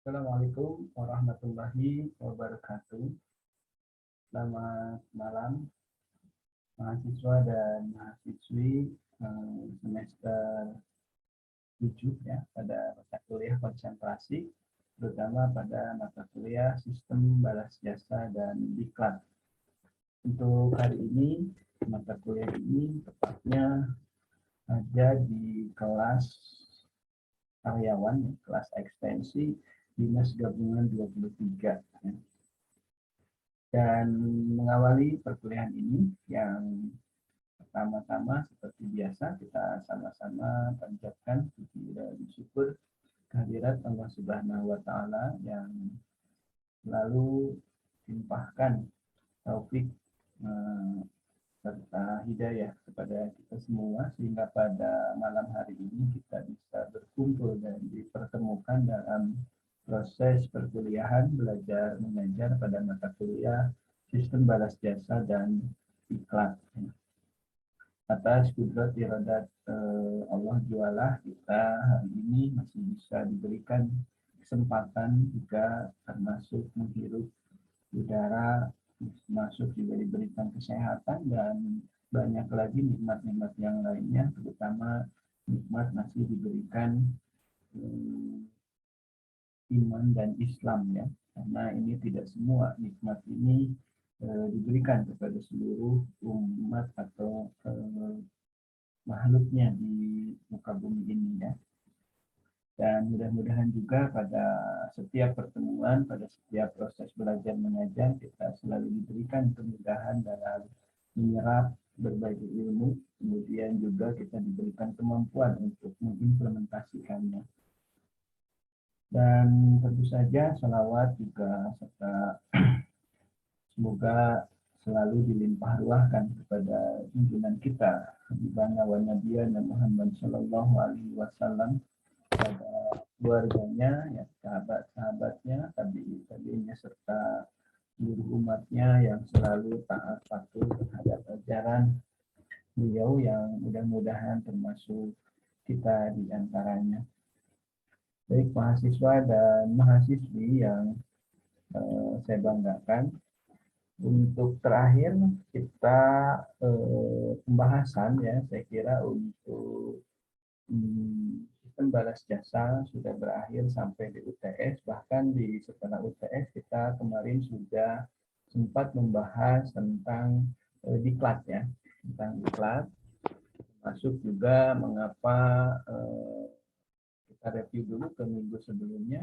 Assalamualaikum warahmatullahi wabarakatuh. Selamat malam mahasiswa dan mahasiswi semester 7 ya pada mata kuliah konsentrasi, terutama pada mata kuliah sistem balas jasa dan diklat. Untuk hari ini, mata kuliah ini tepatnya ada di kelas karyawan, kelas ekstensi Dinas Gabungan 23. Ya. Dan mengawali perkuliahan ini yang pertama-tama seperti biasa kita sama-sama panjatkan puji dan syukur kehadirat Allah Subhanahu wa taala yang selalu limpahkan taufik serta hidayah kepada kita semua sehingga pada malam hari ini kita bisa berkumpul dan dipertemukan dalam proses perkuliahan belajar mengajar pada mata kuliah sistem balas jasa dan iklan. Atas kudrat iradat Allah jualah kita hari ini masih bisa diberikan kesempatan juga termasuk menghirup udara, masuk juga diberikan kesehatan dan banyak lagi nikmat-nikmat yang lainnya, terutama nikmat masih diberikan iman dan Islam ya, karena ini tidak semua nikmat ini diberikan kepada seluruh umat atau makhluknya di muka bumi ini ya. Dan mudah-mudahan juga pada setiap pertemuan, pada setiap proses belajar mengajar, kita selalu diberikan kemudahan dalam menyerap berbagai ilmu, kemudian juga kita diberikan kemampuan untuk mengimplementasikannya. Dan tentu saja salawat juga serta semoga selalu dilimpah ruahkan kepada junjungan kita Habibana wa Nabiyana Muhammad Sallallahu Alaihi Wasallam, pada keluarganya, ya, sahabat-sahabatnya, tabi'in serta seluruh umatnya yang selalu taat patuh terhadap ajaran beliau yang mudah-mudahan termasuk kita di antaranya. Baik mahasiswa dan mahasiswi yang saya banggakan, untuk terakhir kita pembahasan ya, saya kira untuk sistem balas jasa sudah berakhir sampai di UTS, bahkan di setelah UTS kita kemarin sudah sempat membahas tentang diklat ya, tentang diklat, masuk juga mengapa kita review dulu ke minggu sebelumnya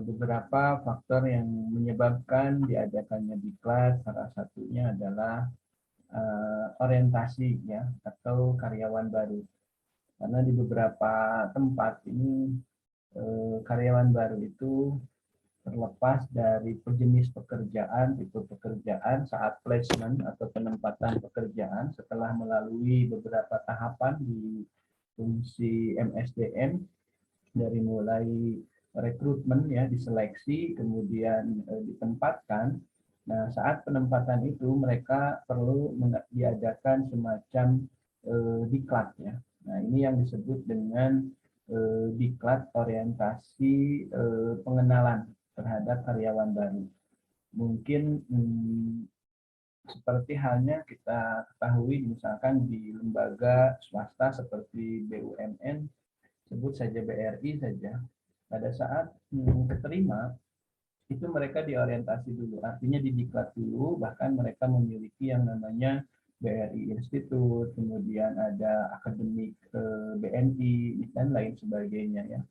beberapa faktor yang menyebabkan diadakannya diklat. Salah satunya adalah orientasi ya atau karyawan baru. Karena di beberapa tempat ini karyawan baru itu terlepas dari jenis pekerjaan, tipe pekerjaan, saat placement atau penempatan pekerjaan setelah melalui beberapa tahapan di fungsi MSDM, dari mulai rekrutmen ya, diseleksi, kemudian ditempatkan. Nah, saat penempatan itu mereka perlu diadakan semacam diklat ya. Nah, ini yang disebut dengan diklat orientasi pengenalan terhadap karyawan baru. Mungkin seperti halnya kita ketahui misalkan di lembaga swasta seperti BUMN, sebut saja BRI saja, pada saat keterima itu mereka diorientasi dulu, artinya didiklat dulu, bahkan mereka memiliki yang namanya BRI Institute, kemudian ada akademik BNI dan lain sebagainya ya.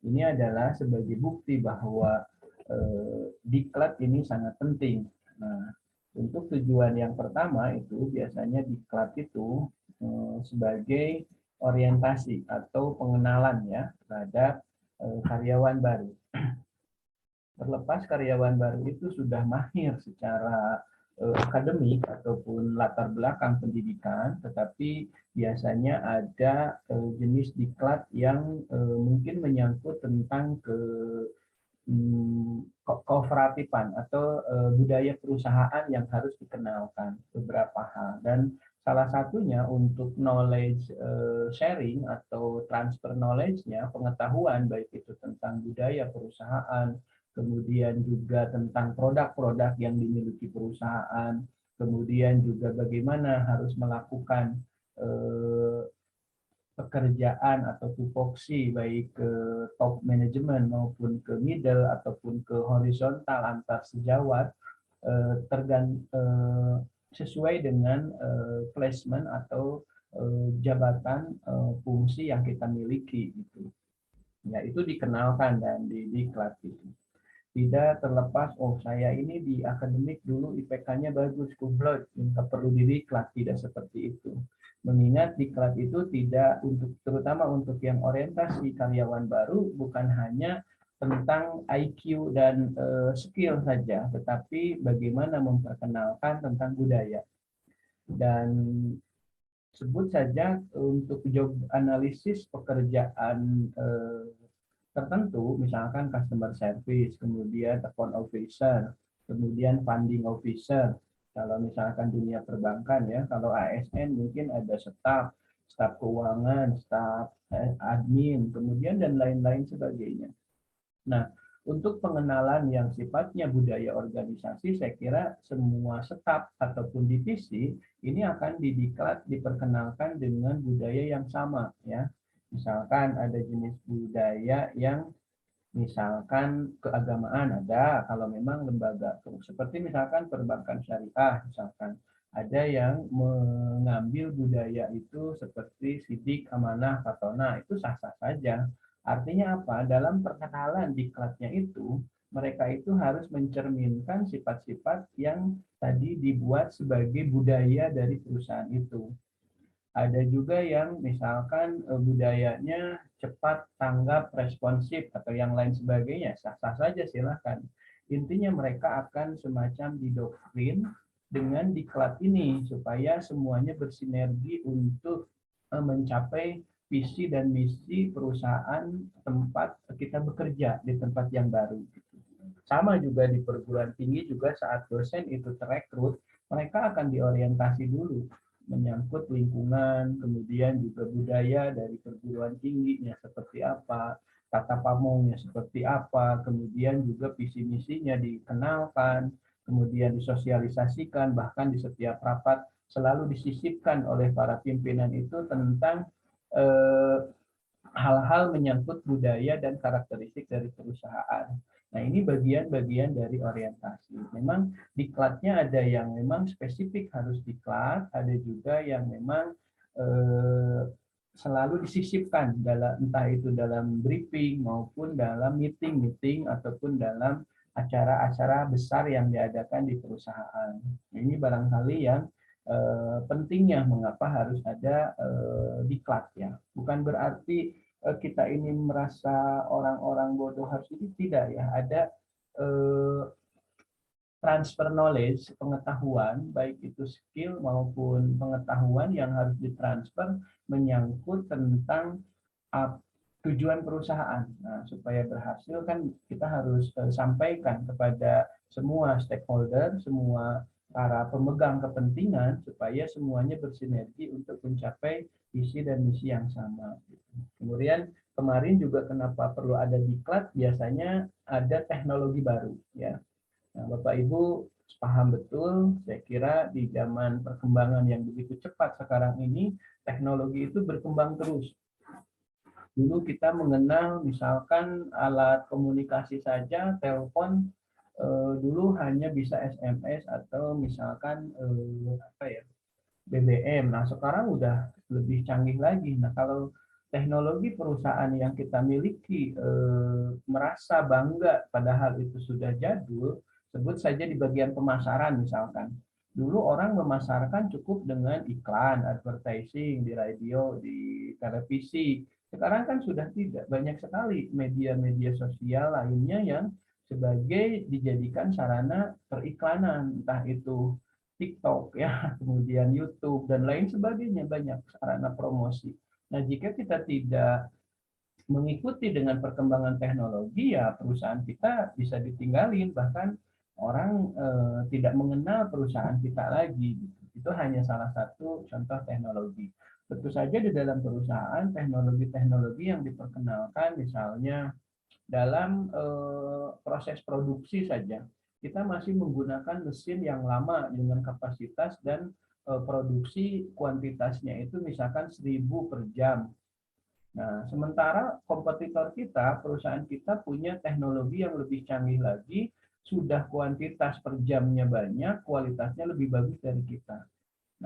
Ini adalah sebagai bukti bahwa diklat ini sangat penting. Nah, untuk tujuan yang pertama itu biasanya diklat itu sebagai orientasi atau pengenalan ya terhadap karyawan baru. Terlepas karyawan baru itu sudah mahir secara akademik ataupun latar belakang pendidikan, tetapi biasanya ada jenis diklat yang mungkin menyangkut tentang kooperatifan atau budaya perusahaan yang harus dikenalkan beberapa hal. Dan Salah satunya untuk knowledge sharing atau transfer knowledge-nya, pengetahuan baik itu tentang budaya perusahaan, kemudian juga tentang produk-produk yang dimiliki perusahaan, kemudian juga bagaimana harus melakukan pekerjaan atau tupoksi baik ke top manajemen maupun ke middle ataupun ke horizontal antar sejawat sesuai dengan placement atau jabatan fungsi yang kita miliki gitu. Ya, itu dikenalkan dan diklat gitu. Tidak terlepas, oh saya ini di akademik dulu IPK-nya bagus, kumlot, minta perlu didiklat, tidak seperti itu. Mengingat diklat itu tidak untuk, terutama untuk yang orientasi karyawan baru, bukan hanya tentang IQ dan skill saja, tetapi bagaimana memperkenalkan tentang budaya. Dan sebut saja untuk job analisis pekerjaan tertentu, misalkan customer service, kemudian account officer, kemudian funding officer. Kalau misalkan dunia perbankan ya, kalau ASN mungkin ada staf keuangan, staf admin, kemudian dan lain-lain sebagainya. Nah, untuk pengenalan yang sifatnya budaya organisasi, saya kira semua staf ataupun divisi ini akan didiklat, diperkenalkan dengan budaya yang sama ya. Misalkan ada jenis budaya yang misalkan keagamaan ada, kalau memang lembaga seperti misalkan perbankan syariah, misalkan ada yang mengambil budaya itu seperti sidik, amanah, fatona, itu sah-sah saja. Artinya apa? Dalam perkenalan diklatnya itu, mereka itu harus mencerminkan sifat-sifat yang tadi dibuat sebagai budaya dari perusahaan itu. Ada juga yang misalkan budayanya cepat, tanggap, responsif, atau yang lain sebagainya. Sah-sah saja, silahkan. Intinya mereka akan semacam didoktrin dengan diklat ini, supaya semuanya bersinergi untuk mencapai visi dan misi perusahaan tempat kita bekerja, di tempat yang baru. Sama juga di perguruan tinggi juga saat dosen itu terekrut, mereka akan diorientasi dulu menyangkut lingkungan, kemudian juga budaya dari perguruan tingginya seperti apa, tata pamongnya seperti apa, kemudian juga visi misinya dikenalkan, kemudian disosialisasikan, bahkan di setiap rapat selalu disisipkan oleh para pimpinan itu tentang hal-hal menyangkut budaya dan karakteristik dari perusahaan. Nah, ini bagian-bagian dari orientasi. Memang diklatnya ada yang memang spesifik harus diklat, ada juga yang memang selalu disisipkan dalam entah itu dalam briefing maupun dalam meeting-meeting ataupun dalam acara-acara besar yang diadakan di perusahaan. Ini barangkali yang pentingnya mengapa harus ada diklat ya. Bukan berarti kita ini merasa orang-orang bodoh harus ini, tidak ya. Ada transfer knowledge, pengetahuan, baik itu skill maupun pengetahuan yang harus ditransfer menyangkut tentang tujuan perusahaan. Nah, supaya berhasil kan kita harus sampaikan kepada semua stakeholder, semua para pemegang kepentingan supaya semuanya bersinergi untuk mencapai visi dan misi yang sama. Kemudian kemarin juga kenapa perlu ada diklat, biasanya ada teknologi baru ya. Nah, Bapak Ibu paham betul, saya kira di zaman perkembangan yang begitu cepat sekarang ini, teknologi itu berkembang terus. Dulu kita mengenal misalkan alat komunikasi saja, telepon, dulu hanya bisa SMS atau misalkan BBM. Nah, sekarang udah lebih canggih lagi. Nah, kalau teknologi perusahaan yang kita miliki merasa bangga padahal itu sudah jadul, sebut saja di bagian pemasaran misalkan. Dulu orang memasarkan cukup dengan iklan, advertising di radio, di televisi. Sekarang kan sudah tidak, banyak sekali media-media sosial lainnya yang sebagai dijadikan sarana periklanan, entah itu TikTok ya, kemudian YouTube dan lain sebagainya, banyak sarana promosi. Nah, jika kita tidak mengikuti dengan perkembangan teknologi, ya perusahaan kita bisa ditinggalin, bahkan orang tidak mengenal perusahaan kita lagi. Itu hanya salah satu contoh teknologi. Tentu saja di dalam perusahaan teknologi-teknologi yang diperkenalkan misalnya dalam proses produksi saja kita masih menggunakan mesin yang lama dengan kapasitas dan produksi kuantitasnya itu misalkan 1000 per jam. Nah, sementara kompetitor kita, perusahaan kita punya teknologi yang lebih canggih lagi, sudah kuantitas per jamnya banyak, kualitasnya lebih bagus dari kita.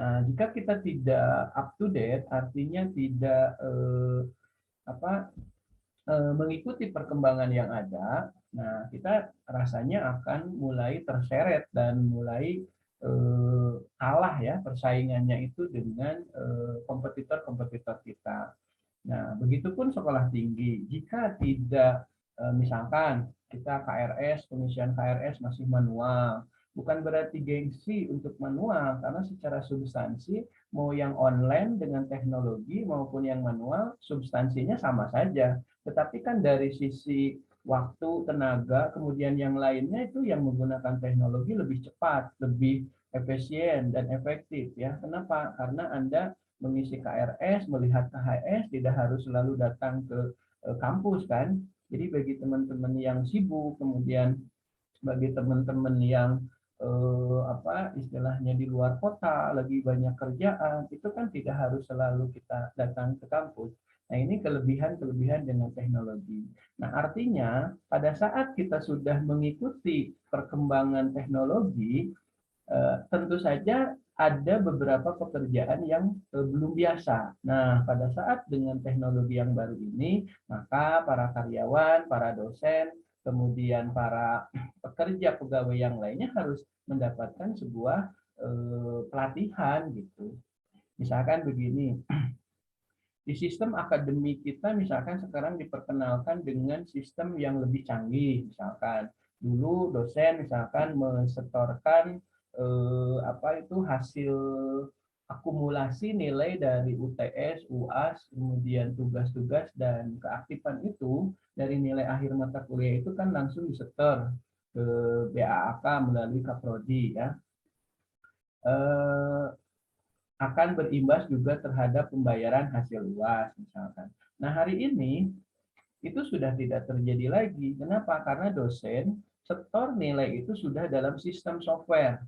Nah, jika kita tidak up to date, artinya tidak mengikuti perkembangan yang ada, nah kita rasanya akan mulai terseret dan mulai kalah ya persaingannya itu dengan kompetitor-kompetitor kita. Nah, begitupun sekolah tinggi. Jika tidak, misalkan kita KRS, pengisian KRS masih manual, bukan berarti gengsi untuk manual, karena secara substansi, mau yang online dengan teknologi maupun yang manual, substansinya sama saja. Tetapi kan dari sisi waktu, tenaga, kemudian yang lainnya itu yang menggunakan teknologi lebih cepat, lebih efisien dan efektif ya. Kenapa? Karena Anda mengisi KRS, melihat KHS, tidak harus selalu datang ke kampus kan. Jadi bagi teman-teman yang sibuk, kemudian bagi teman-teman yang istilahnya di luar kota, lagi banyak kerjaan, itu kan tidak harus selalu kita datang ke kampus. Nah, ini kelebihan-kelebihan dengan teknologi. Nah, artinya pada saat kita sudah mengikuti perkembangan teknologi, tentu saja ada beberapa pekerjaan yang belum biasa. Nah, pada saat dengan teknologi yang baru ini, maka para karyawan, para dosen, kemudian para pekerja pegawai yang lainnya harus mendapatkan sebuah pelatihan gitu. Misalkan begini, di sistem akademik kita misalkan sekarang diperkenalkan dengan sistem yang lebih canggih. Misalkan dulu dosen misalkan mensetorkan hasil akumulasi nilai dari UTS, UAS, kemudian tugas-tugas dan keaktifan itu dari nilai akhir mata kuliah itu kan langsung disetor ke BAAK melalui Kaprodi ya. Akan berimbas juga terhadap pembayaran hasil UAS misalkan. Nah, hari ini itu sudah tidak terjadi lagi. Kenapa? Karena dosen setor nilai itu sudah dalam sistem software.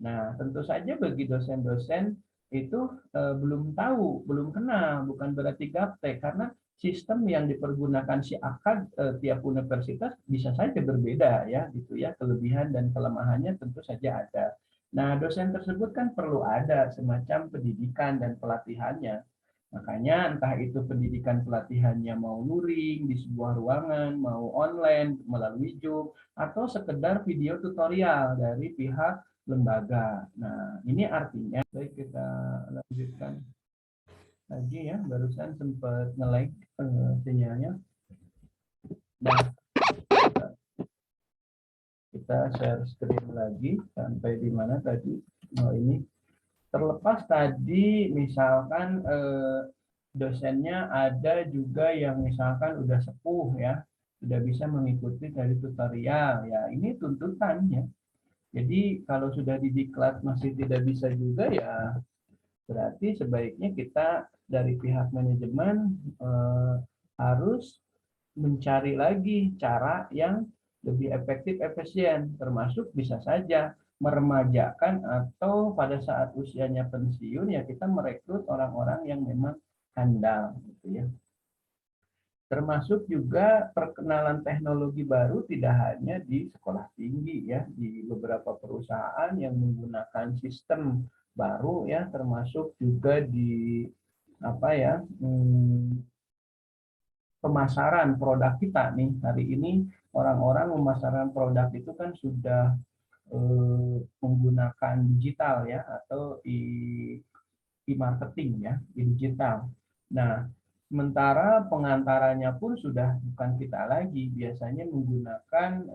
Nah, tentu saja bagi dosen-dosen itu belum tahu, belum kenal, bukan berarti gaptek, karena sistem yang dipergunakan si akad tiap universitas bisa saja berbeda ya, gitu ya, kelebihan dan kelemahannya tentu saja ada. Nah, dosen tersebut kan perlu ada semacam pendidikan dan pelatihannya. Makanya entah itu pendidikan pelatihannya mau luring di sebuah ruangan, mau online melalui Zoom, atau sekedar video tutorial dari pihak lembaga. Nah, ini artinya, baik kita lanjutkan lagi ya, barusan sempat nge-lag sinyalnya. Nah, kita share screen lagi sampai di mana tadi. Oh, ini terlepas tadi misalkan dosennya ada juga yang misalkan udah sepuh ya, sudah bisa mengikuti dari tutorial ya, ini tuntutannya. Jadi kalau sudah di diklat masih tidak bisa juga ya, berarti sebaiknya kita dari pihak manajemen harus mencari lagi cara yang lebih efektif, efisien, termasuk bisa saja meremajakan atau pada saat usianya pensiun ya kita merekrut orang-orang yang memang handal gitu ya. Termasuk juga perkenalan teknologi baru tidak hanya di sekolah tinggi ya, di beberapa perusahaan yang menggunakan sistem baru ya, termasuk juga di pemasaran produk kita nih. Hari ini orang-orang memasarkan produk itu kan sudah menggunakan digital ya, atau e-marketing ya, di digital. Nah, sementara pengantarannya pun sudah bukan kita lagi, biasanya menggunakan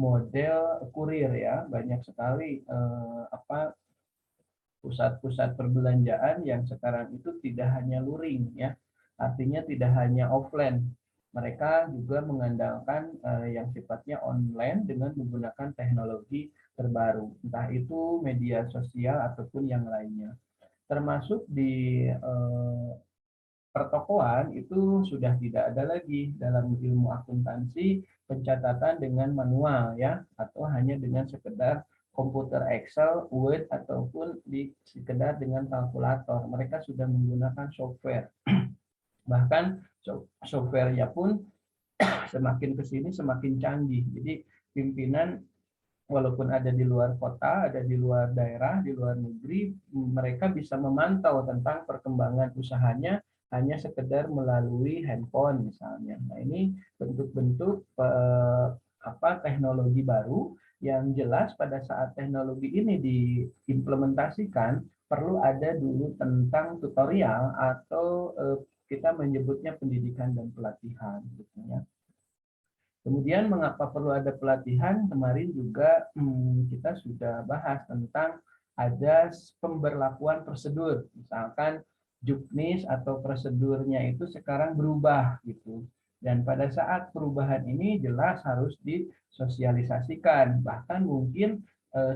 model kurir ya, banyak sekali pusat-pusat perbelanjaan yang sekarang itu tidak hanya luring ya, artinya tidak hanya offline, mereka juga mengandalkan yang sifatnya online dengan menggunakan teknologi terbaru, entah itu media sosial ataupun yang lainnya. Termasuk di pertokoan itu sudah tidak ada lagi dalam ilmu akuntansi pencatatan dengan manual ya, atau hanya dengan sekedar komputer Excel, Word ataupun di sekedar dengan kalkulator. Mereka sudah menggunakan software. Bahkan softwarenya pun semakin ke sini semakin canggih. Jadi pimpinan walaupun ada di luar kota, ada di luar daerah, di luar negeri, mereka bisa memantau tentang perkembangan usahanya hanya sekedar melalui handphone misalnya. Nah, ini bentuk-bentuk teknologi baru yang jelas pada saat teknologi ini diimplementasikan perlu ada dulu tentang tutorial atau kita menyebutnya pendidikan dan pelatihan gitu ya. Kemudian mengapa perlu ada pelatihan? Kemarin juga kita sudah bahas tentang ada pemberlakuan prosedur. Misalkan juknis atau prosedurnya itu sekarang berubah gitu. Dan pada saat perubahan ini jelas harus disosialisasikan. Bahkan mungkin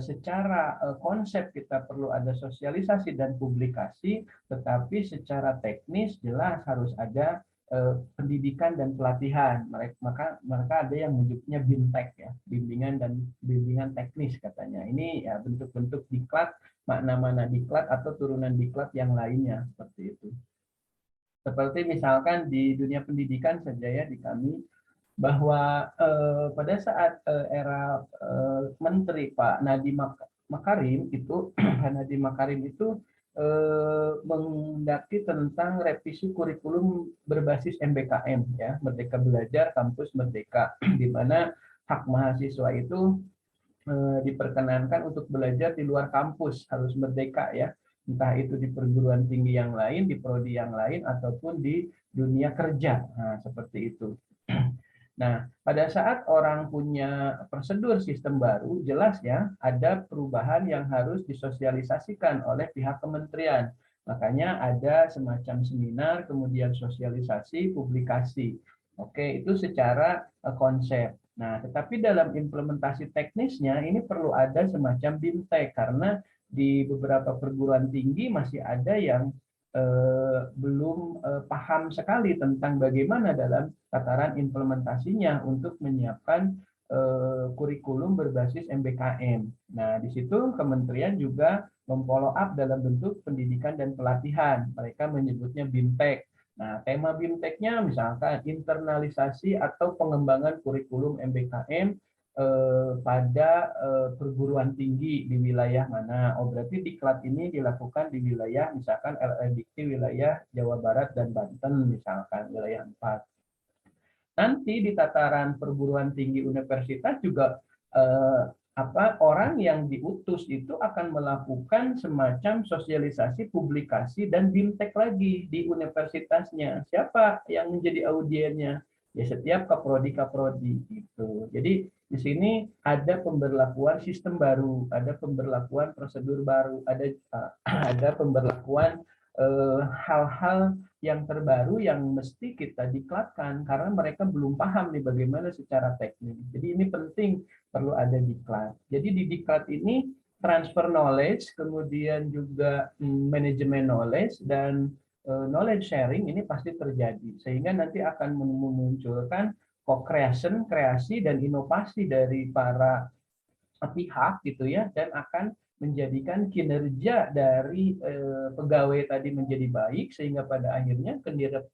secara konsep kita perlu ada sosialisasi dan publikasi, tetapi secara teknis jelas harus ada pendidikan dan pelatihan. Mereka ada yang menyebutnya BIMTEK ya, bimbingan teknis katanya. Ini ya bentuk-bentuk diklat, makna-makna diklat atau turunan diklat yang lainnya seperti itu. Seperti misalkan di dunia pendidikan saja ya di kami, bahwa pada saat era Menteri Pak Nadiem Makarim itu Nadiem Makarim itu menghendaki tentang revisi kurikulum berbasis MBKM ya, Merdeka Belajar Kampus Merdeka, di mana hak mahasiswa itu diperkenankan untuk belajar di luar kampus, harus merdeka ya, entah itu di perguruan tinggi yang lain, di prodi yang lain ataupun di dunia kerja. Nah, seperti itu. Nah, pada saat orang punya prosedur sistem baru, jelas ya, ada perubahan yang harus disosialisasikan oleh pihak kementerian. Makanya ada semacam seminar, kemudian sosialisasi, publikasi. Oke, itu secara konsep. Nah, tetapi dalam implementasi teknisnya ini perlu ada semacam BIMTEK, karena di beberapa perguruan tinggi masih ada yang belum paham sekali tentang bagaimana dalam tataran implementasinya untuk menyiapkan kurikulum berbasis MBKM. Nah, di situ kementerian juga memfollow up dalam bentuk pendidikan dan pelatihan. Mereka menyebutnya BIMTEK. Nah, tema BIMTEK-nya misalkan internalisasi atau pengembangan kurikulum MBKM pada perguruan tinggi di wilayah mana. Oh, berarti diklat ini dilakukan di wilayah misalkan LLDikti wilayah Jawa Barat dan Banten misalkan wilayah 4. Nanti di tataran perguruan tinggi universitas juga orang yang diutus itu akan melakukan semacam sosialisasi, publikasi, dan BIMTEK lagi di universitasnya. Siapa yang menjadi audiennya? Ya setiap kaprodi gitu. Jadi di sini ada pemberlakuan sistem baru, ada pemberlakuan prosedur baru, ada pemberlakuan hal-hal yang terbaru yang mesti kita diklatkan karena mereka belum paham nih bagaimana secara teknis. Jadi ini penting perlu ada diklat. Jadi di diklat ini transfer knowledge, kemudian juga manajemen knowledge dan knowledge sharing ini pasti terjadi sehingga nanti akan memunculkan co-creation, kreasi dan inovasi dari para pihak gitu ya, dan akan menjadikan kinerja dari pegawai tadi menjadi baik sehingga pada akhirnya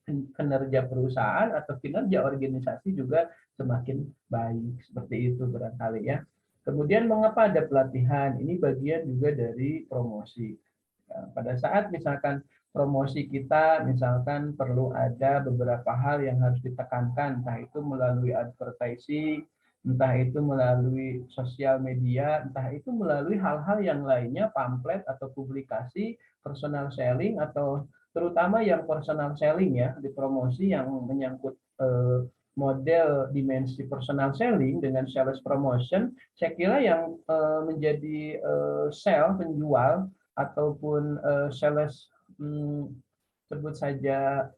kinerja perusahaan atau kinerja organisasi juga semakin baik. Seperti itu barangkali ya. Kemudian mengapa ada pelatihan? Ini bagian juga dari promosi. Pada saat misalkan promosi kita misalkan perlu ada beberapa hal yang harus ditekankan, entah itu melalui advertising, entah itu melalui sosial media, entah itu melalui hal-hal yang lainnya, pamflet atau publikasi, personal selling, atau terutama yang personal selling ya, di promosi yang menyangkut model dimensi personal selling dengan sales promotion, saya kira yang menjadi penjual ataupun sales, sebut saja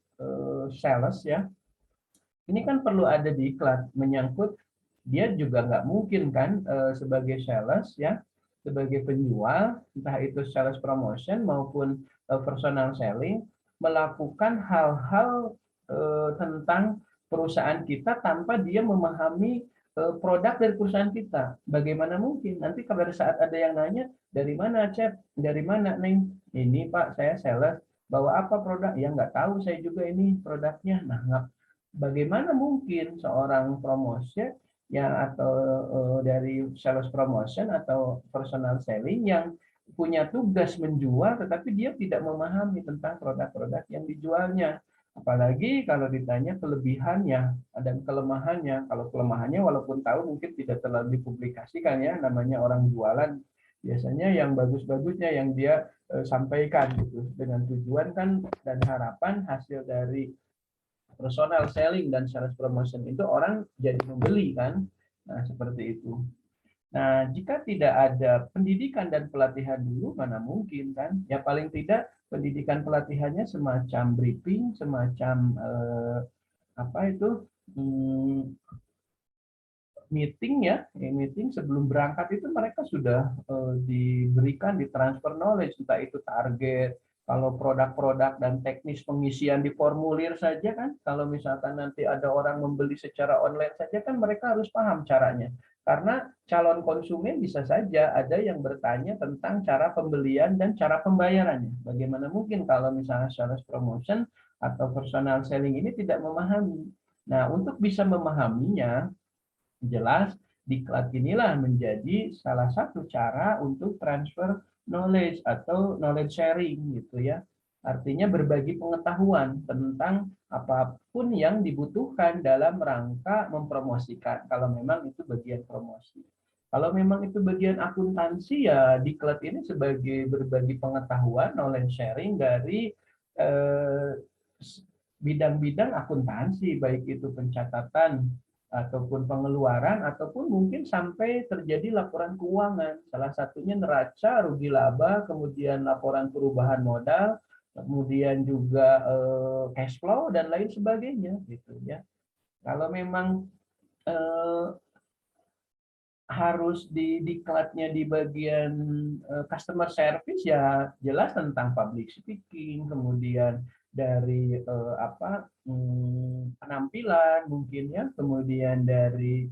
sales ya, ini kan perlu ada di iklan menyangkut dia juga nggak mungkin kan sebagai sales ya, sebagai penjual, entah itu sales promotion maupun personal selling, melakukan hal-hal tentang perusahaan kita tanpa dia memahami produk dari perusahaan kita. Bagaimana mungkin? Nanti pada saat ada yang nanya, dari mana, Cep? Dari mana, Neng? Ini, Pak, saya sales. Bawa apa produk? Ya, nggak tahu saya juga ini produknya. Nah, bagaimana mungkin seorang promotion yang atau dari sales promotion atau personal selling yang punya tugas menjual tetapi dia tidak memahami tentang produk-produk yang dijualnya. Apalagi kalau ditanya kelebihannya dan kelemahannya. Kalau kelemahannya walaupun tahu mungkin tidak terlalu dipublikasikan ya, namanya orang jualan. Biasanya yang bagus-bagusnya yang dia sampaikan gitu dengan tujuan kan dan harapan hasil dari personal selling dan sales promotion itu orang jadi membeli kan. Nah, seperti itu. Nah, jika tidak ada pendidikan dan pelatihan dulu, mana mungkin kan? Ya paling tidak pendidikan pelatihannya semacam briefing, semacam apa itu meeting ya, meeting sebelum berangkat itu mereka sudah diberikan di transfer knowledge, entah itu target, kalau produk-produk dan teknis pengisian di formulir saja kan, kalau misalkan nanti ada orang membeli secara online saja kan mereka harus paham caranya. Karena calon konsumen bisa saja ada yang bertanya tentang cara pembelian dan cara pembayarannya. Bagaimana mungkin kalau misalnya sales promotion atau personal selling ini tidak memahami. Nah, untuk bisa memahaminya, jelas diklat inilah menjadi salah satu cara untuk transfer knowledge atau knowledge sharing gitu ya. Artinya berbagi pengetahuan tentang apapun yang dibutuhkan dalam rangka mempromosikan kalau memang itu bagian promosi. Kalau memang itu bagian akuntansi ya diklat ini sebagai berbagi pengetahuan knowledge sharing dari eh, bidang-bidang akuntansi baik itu pencatatan ataupun pengeluaran, ataupun mungkin sampai terjadi laporan keuangan. Salah satunya neraca, rugi laba, kemudian laporan perubahan modal, kemudian juga cash flow dan lain sebagainya, gitu ya. Kalau memang harus di diklatnya di bagian customer service ya jelas tentang public speaking, kemudian dari penampilan mungkin ya, kemudian dari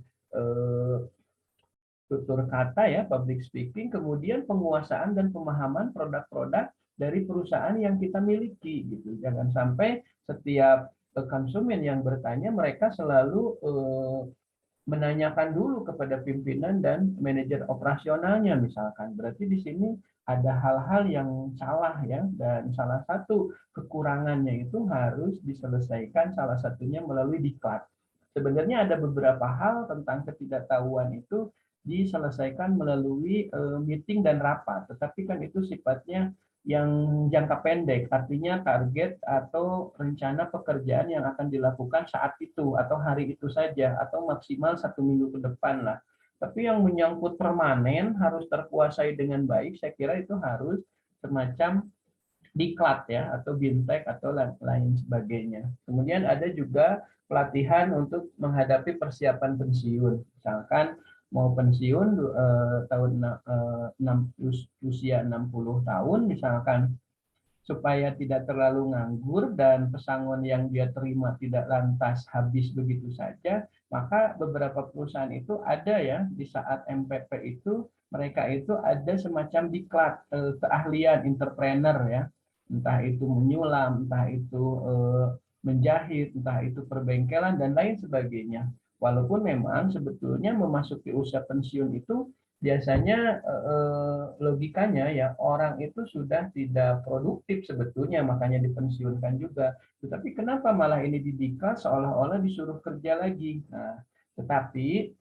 tutur kata ya, public speaking, kemudian penguasaan dan pemahaman produk-produk dari perusahaan yang kita miliki gitu. Jangan sampai setiap konsumen yang bertanya mereka selalu menanyakan dulu kepada pimpinan dan manajer operasionalnya misalkan. Berarti di sini ada hal-hal yang salah ya, dan salah satu kekurangannya itu harus diselesaikan salah satunya melalui diklat. Sebenarnya ada beberapa hal tentang ketidaktahuan itu diselesaikan melalui meeting dan rapat, tetapi kan itu sifatnya yang jangka pendek, artinya target atau rencana pekerjaan yang akan dilakukan saat itu atau hari itu saja atau maksimal 1 minggu ke depan lah. Tapi yang menyangkut permanen harus terkuasai dengan baik, saya kira itu harus semacam diklat ya atau bintek atau lain sebagainya. Kemudian ada juga pelatihan untuk menghadapi persiapan pensiun. Misalkan mau pensiun tahun usia 60 tahun misalkan, supaya tidak terlalu nganggur dan pesangon yang dia terima tidak lantas habis begitu saja, maka beberapa perusahaan itu ada ya di saat MPP itu mereka itu ada semacam diklat keahlian entrepreneur ya, entah itu menyulam, entah itu menjahit, entah itu perbengkelan dan lain sebagainya. Walaupun memang sebetulnya memasuki usia pensiun itu biasanya logikanya ya orang itu sudah tidak produktif sebetulnya makanya dipensiunkan juga. Tetapi kenapa malah ini didiklat seolah-olah disuruh kerja lagi. Nah, tetapi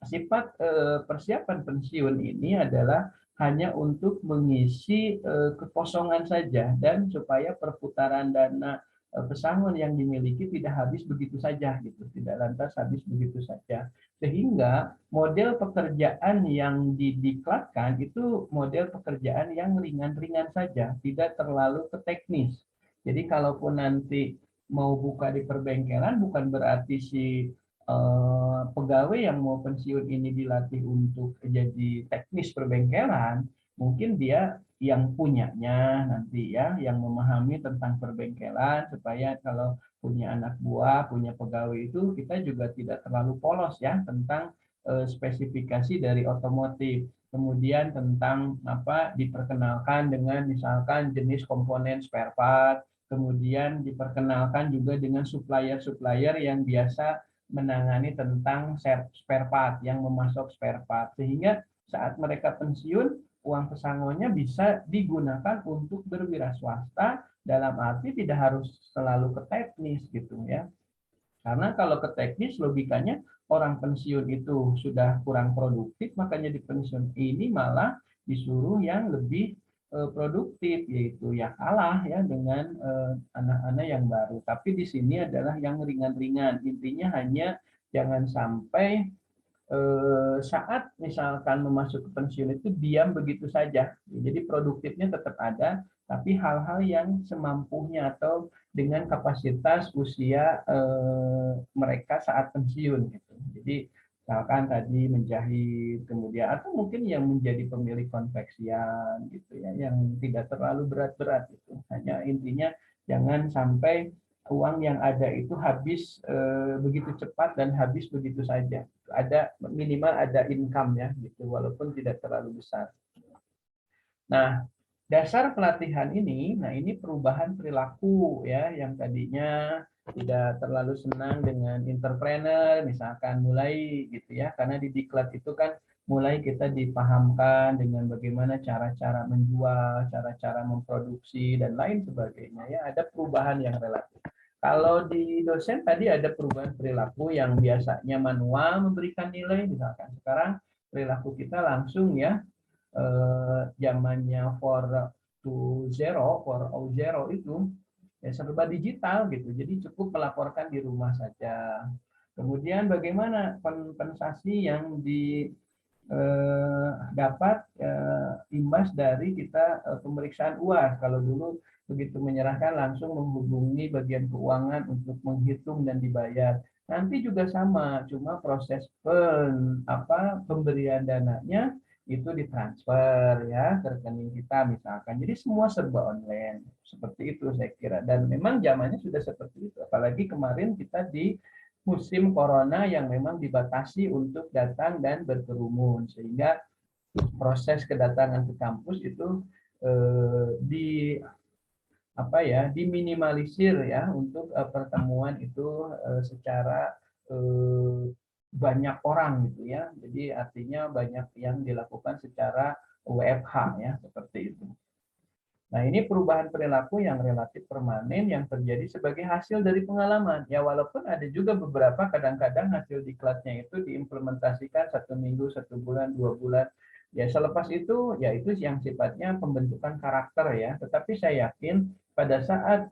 sifat persiapan pensiun ini adalah hanya untuk mengisi kekosongan saja dan supaya perputaran dana pesangon yang dimiliki tidak habis begitu saja gitu, tidak lantas habis begitu saja. Sehingga model pekerjaan yang didiklatkan itu model pekerjaan yang ringan-ringan saja, tidak terlalu ke teknis. Jadi kalaupun nanti mau buka di perbengkelan bukan berarti si pegawai yang mau pensiun ini dilatih untuk jadi teknis perbengkelan, mungkin dia yang punyanya nanti ya, yang memahami tentang perbengkelan supaya kalau punya anak buah, punya pegawai itu kita juga tidak terlalu polos ya tentang spesifikasi dari otomotif. Kemudian tentang apa diperkenalkan dengan misalkan jenis komponen spare part, kemudian diperkenalkan juga dengan supplier-supplier yang biasa menangani tentang spare part, yang memasok spare part, sehingga saat mereka pensiun uang pesangonnya bisa digunakan untuk berwira swasta, dalam arti tidak harus selalu ke teknis gitu ya. Karena kalau ke teknis logikanya orang pensiun itu sudah kurang produktif, makanya di pensiun ini malah disuruh yang lebih produktif, yaitu ya kalah ya dengan anak-anak yang baru. Tapi di sini adalah yang ringan-ringan. Intinya hanya jangan sampai saat misalkan memasuki pensiun itu diam begitu saja. Jadi produktifnya tetap ada, tapi hal-hal yang semampunya atau dengan kapasitas usia mereka saat pensiun gitu. Jadi misalkan tadi menjahit, kemudian atau mungkin yang menjadi pemilik konveksian gitu ya, yang tidak terlalu berat-berat itu. Hanya intinya jangan sampai uang yang ada itu habis begitu cepat dan habis begitu saja. Ada minimal ada income ya gitu, walaupun tidak terlalu besar. Nah, dasar pelatihan ini, nah ini perubahan perilaku ya, yang tadinya tidak terlalu senang dengan entrepreneur, misalkan mulai gitu ya, karena di diklat itu kan mulai kita dipahamkan dengan bagaimana cara-cara menjual, cara-cara memproduksi dan lain sebagainya ya, ada perubahan yang relatif. Kalau di dosen tadi ada perubahan perilaku yang biasanya manual memberikan nilai, misalkan sekarang perilaku kita langsung ya, zamannya 4.0 itu ya serba digital gitu. Jadi cukup melaporkan di rumah saja. Kemudian bagaimana kompensasi yang dapat imbas dari kita pemeriksaan UAS. Kalau dulu begitu menyerahkan langsung menghubungi bagian keuangan untuk menghitung dan dibayar. Nanti juga sama, cuma proses pemberian dananya itu ditransfer ya ke rekening kita misalkan. Jadi semua serba online. Seperti itu saya kira. Dan memang zamannya sudah seperti itu. Apalagi kemarin kita di musim corona yang memang dibatasi untuk datang dan berkerumun, sehingga proses kedatangan ke kampus itu di apa ya diminimalisir ya untuk pertemuan itu secara banyak orang gitu ya. Jadi artinya banyak yang dilakukan secara WFH ya seperti itu. Nah, ini perubahan perilaku yang relatif permanen yang terjadi sebagai hasil dari pengalaman. Ya, walaupun ada juga beberapa kadang-kadang hasil diklatnya itu diimplementasikan 1 minggu, 1 bulan, 2 bulan. Ya, selepas itu, ya itu yang sifatnya pembentukan karakter ya. Tetapi saya yakin pada saat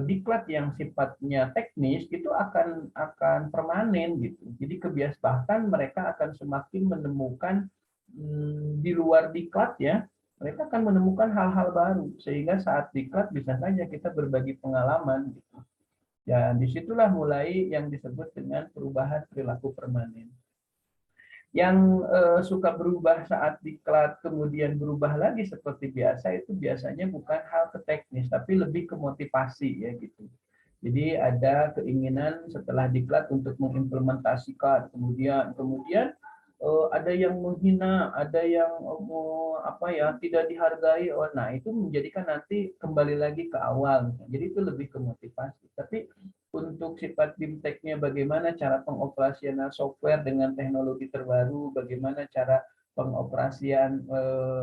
diklat yang sifatnya teknis itu akan permanen gitu. Jadi bahkan mereka akan semakin menemukan di luar diklat ya, mereka akan menemukan hal-hal baru sehingga saat diklat bisa saja kita berbagi pengalaman gitu. Dan disitulah mulai yang disebut dengan perubahan perilaku permanen. Yang suka berubah saat diklat kemudian berubah lagi seperti biasa itu biasanya bukan hal ke teknis tapi lebih ke motivasi ya gitu. Jadi ada keinginan setelah diklat untuk mengimplementasikan, kemudian ada yang menghina, ada yang tidak dihargai. Oh, nah itu menjadikan nanti kembali lagi ke awal. Jadi itu lebih ke motivasi. Tapi untuk sifat BIMTEK-nya bagaimana cara pengoperasian software dengan teknologi terbaru, bagaimana cara pengoperasian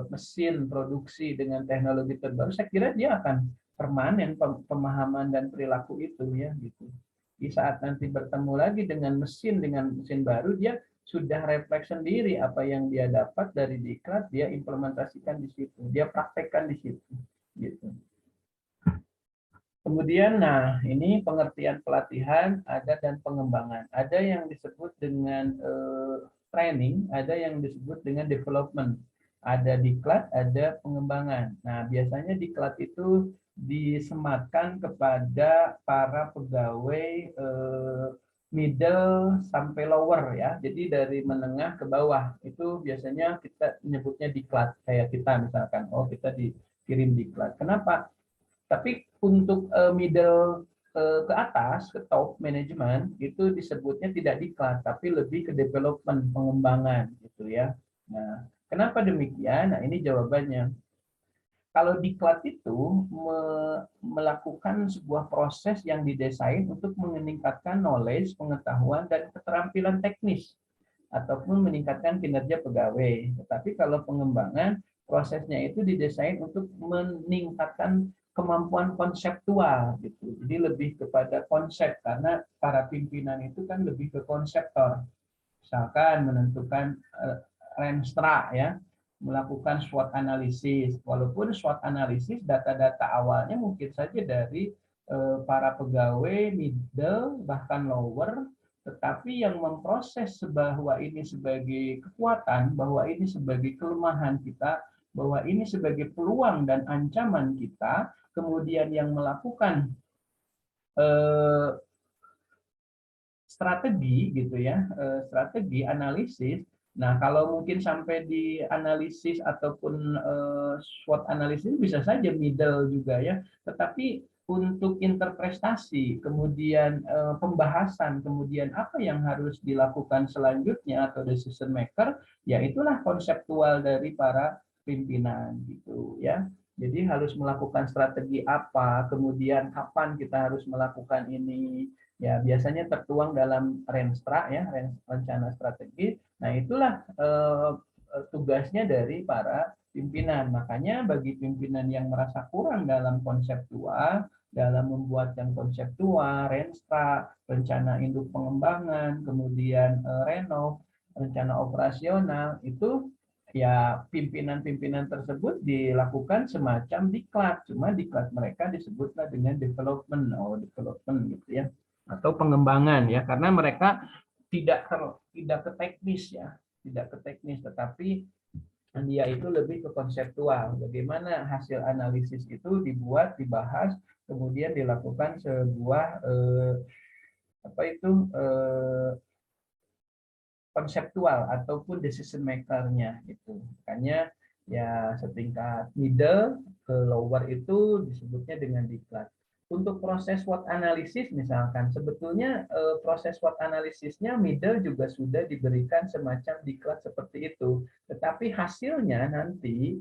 mesin produksi dengan teknologi terbaru, saya kira dia akan permanen pemahaman dan perilaku itu ya gitu. Di saat nanti bertemu lagi dengan mesin baru, dia sudah refleks sendiri apa yang dia dapat dari diklat, dia implementasikan di situ, dia praktekkan di situ gitu. Kemudian, nah ini pengertian pelatihan ada dan pengembangan. Ada yang disebut dengan training, ada yang disebut dengan development. Ada diklat, ada pengembangan. Nah biasanya diklat itu disematkan kepada para pegawai middle sampai lower ya. Jadi dari menengah ke bawah itu biasanya kita menyebutnya diklat. Kayak kita misalkan, oh kita dikirim diklat. Kenapa? Tapi untuk middle ke atas, ke top manajemen itu disebutnya tidak diklat, tapi lebih ke development, pengembangan gitu ya. Nah, kenapa demikian? Nah, ini jawabannya. Kalau diklat itu melakukan sebuah proses yang didesain untuk meningkatkan knowledge, pengetahuan, dan keterampilan teknis ataupun meningkatkan kinerja pegawai. Tetapi kalau pengembangan, prosesnya itu didesain untuk meningkatkan kemampuan konseptual gitu. Jadi lebih kepada konsep karena para pimpinan itu kan lebih ke konseptor. Misalkan menentukan Renstra ya, melakukan SWOT analisis. Walaupun SWOT analisis data-data awalnya mungkin saja dari para pegawai middle bahkan lower, tetapi yang memproses bahwa ini sebagai kekuatan, bahwa ini sebagai kelemahan kita, bahwa ini sebagai peluang dan ancaman kita, kemudian yang melakukan strategi gitu ya, strategi analisis. Nah, kalau mungkin sampai di analisis ataupun SWOT analisis bisa saja middle juga ya, tetapi untuk interpretasi, kemudian pembahasan, kemudian apa yang harus dilakukan selanjutnya atau decision maker, ya itulah konseptual dari para pimpinan gitu ya. Jadi harus melakukan strategi apa, kemudian kapan kita harus melakukan ini, ya biasanya tertuang dalam Renstra ya, rencana strategi. Nah, itulah tugasnya dari para pimpinan. Makanya bagi pimpinan yang merasa kurang dalam konseptual, dalam membuat yang konseptual, Renstra, rencana induk pengembangan, kemudian renov, rencana operasional, itu ya pimpinan-pimpinan tersebut dilakukan semacam diklat. Cuma diklat mereka disebutlah dengan development, development gitu ya, atau pengembangan ya, karena mereka tidak ke teknis ya, tidak ke teknis, tetapi dia itu lebih ke konseptual. Bagaimana hasil analisis itu dibuat, dibahas, kemudian dilakukan sebuah apa itu konseptual ataupun decision maker-nya itu. Makanya ya setingkat middle ke lower itu disebutnya dengan diklat. Untuk proses SWOT analisis misalkan, sebetulnya proses SWOT analisisnya middle juga sudah diberikan semacam diklat seperti itu. Tetapi hasilnya nanti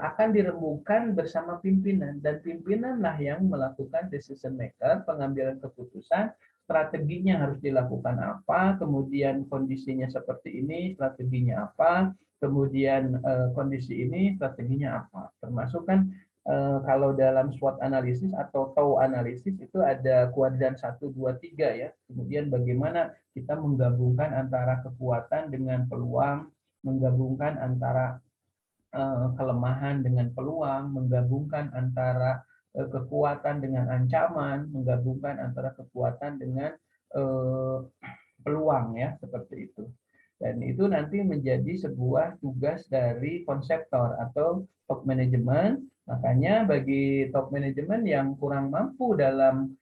akan dirembukkan bersama pimpinan, dan pimpinanlah yang melakukan decision maker, pengambilan keputusan, strateginya harus dilakukan apa, kemudian kondisinya seperti ini, strateginya apa, kemudian kondisi ini, strateginya apa. Termasuk kan kalau dalam SWOT analisis atau TOW analisis itu ada kuadran 1, 2, 3 ya. Kemudian bagaimana kita menggabungkan antara kekuatan dengan peluang, menggabungkan antara kelemahan dengan peluang, menggabungkan antara kekuatan dengan ancaman, menggabungkan antara kekuatan dengan peluang ya, seperti itu. Dan itu nanti menjadi sebuah tugas dari konseptor atau top management. Makanya bagi top management yang kurang mampu dalam